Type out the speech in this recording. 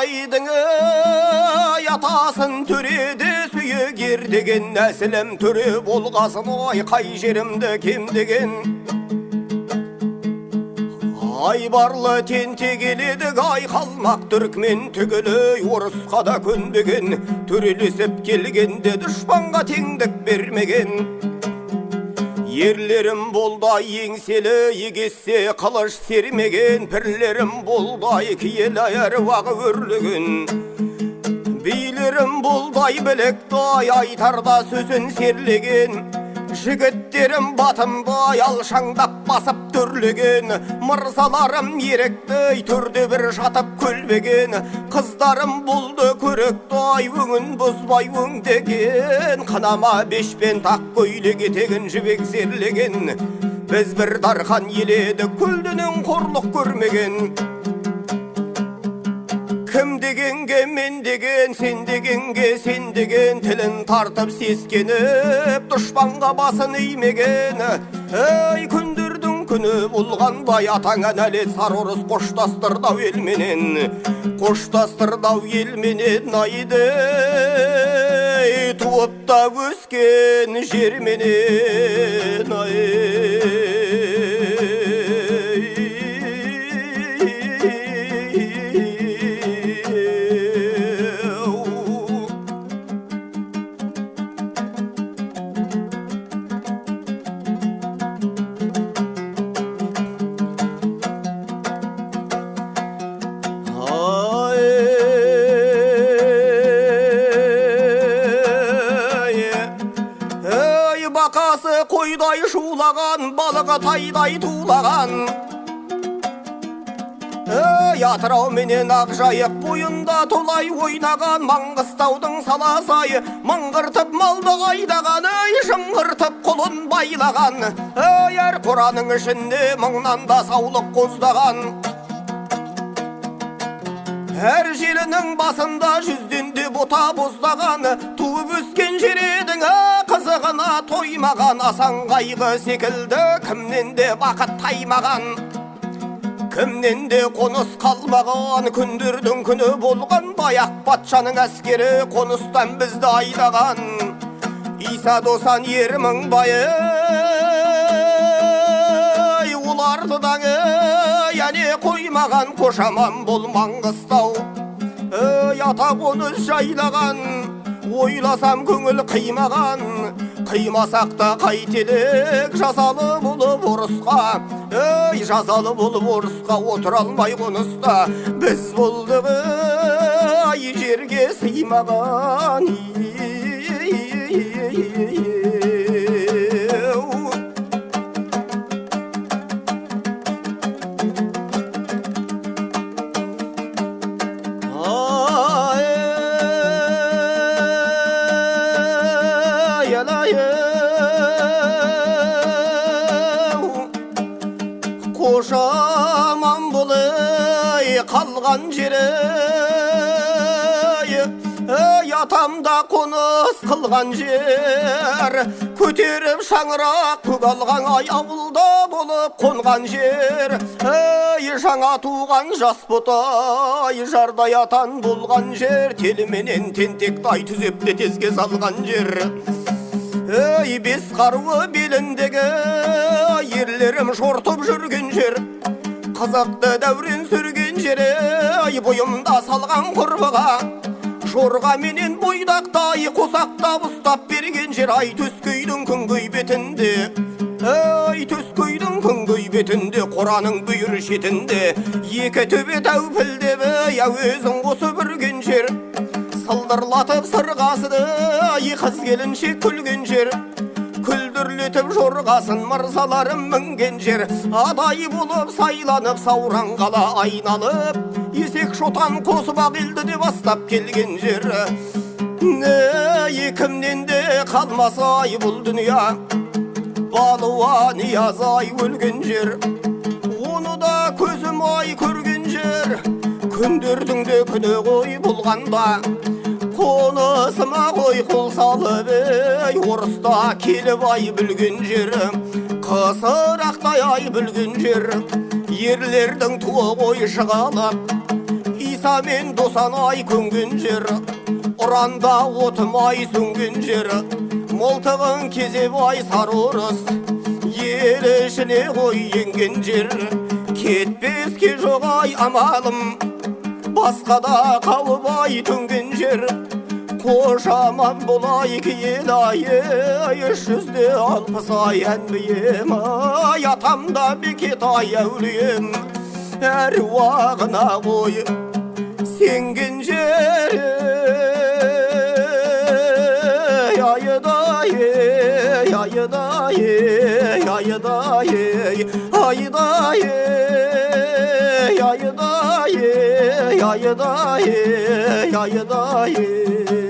айдың ятасын түреді сүйі кердеген нәсілім түрі болғасын ой қай жерімді кем деген айбарлы тенте келедік ай қалмақ түрікмен түгілі орысқа да көнбеген түрелесіп келгенде дұшпанға теңдік бермеген ерлерім болдай еңселі егессе қылыш сермеген пірлерім болдай киелі әруағы өрлеген билерім болдай білектай айтарда сөзін серлеген жігіттерім батымдай алшаңдап басып түрлеген мырзаларым еректай төрде бір жатып көлбеген қыздарым болды көректай өңін бұзбай өңдеген қынама бешпен тақ көйлек етегін жібек зерлеген біз бір дархан еледі көлденең қорлық көрмеген кім дегенге мен деген сен дегенге сен деген тілін тартып сескеніп дұшпанға басын имеген ей күндердің күні болғандай атаңа нәлет сары орыс қоштастырды-ау елменен қоштастырды-ау елменен айды туып та өскен жерменен бақасы қойдай шулаған балығы тайдай тулаған атырау менен ақжайық бойында толай ойнаған маңғыстаудың саласай мыңғыртып малды айдаған шыңғыртып құлын байлаған әр қораның ішінде мыңнан да саулық қоздаған әр желінің басында жүзден де бота боздаған туып өскен жер едің қызығына тоймаған асан қайғы секілді кімнен де бақыт таймаған кімнен де қоныс қалмаған күндердің күні болған баяқ патшаның әскері қоныстан бізді айдаған иса досан ер мыңбай оларды да яне қоймаған қошаман бол Маңғыстау ата қоныс жайлаған ойласам көңіл қимаған қимасақ та қайтелік жазалы болып орысқа жазалы болып орысқа отыра алмай қоныста біз болдық жерге сыймаған қошаман болы қалған жері атамда қоныс қылған жер көтеріп шаңырақ көк алған ай ауылда болып қонған жер жаңа туған жас ботай жардай атан болған жер теліменен тентектай түзепте тезге салған жер бес қаруы беліндегі ерлерім жортып жүрген жер қызықты дәурен сүрген жер бойымда салған құрбыға жорға менен бойдақтай қосақтап ұстап берген жер төскейдің күнгөй бетінде төскейдің күнгөй бетінде қораның бүйір шетінде екі төбет әупілдеп өзің қосып үрген жер сылдырлатып сырғасыды қыз келіншек күлген жер күлдірлетіп жорғасын мырзаларым мінген жер адай болып сайланып сауран қала айналып есек шотан қосып ақ елді де бастап келген жер кімнен де қалмасай бұл дүния балуан ниязай өлген жер оны да көзім ай көрген жер күндердің де күні ғой болғанда қонысыма қой қол салып орыста келіп ай бүлген жер қысырақтай ай бүлген жер ерлердің туы ғой шығалап Samin dosan ay küngün jeri Oranda otmay süngün jeri Moltağın kezip ay sarurus Yelişine koy yengin jeri Ketpes ki jogay amalım Baskada kavbay tüngün jeri Koşaman bulay ki yelayı Yüz yüzde alpısayen biyim Yatamda bir kitay evliyim Her vağına koy Sengin jeri Yayı dayı Yayı dayı Yayı dayı Yayı dayı Yayı dayı Yayı dayı Yayı dayı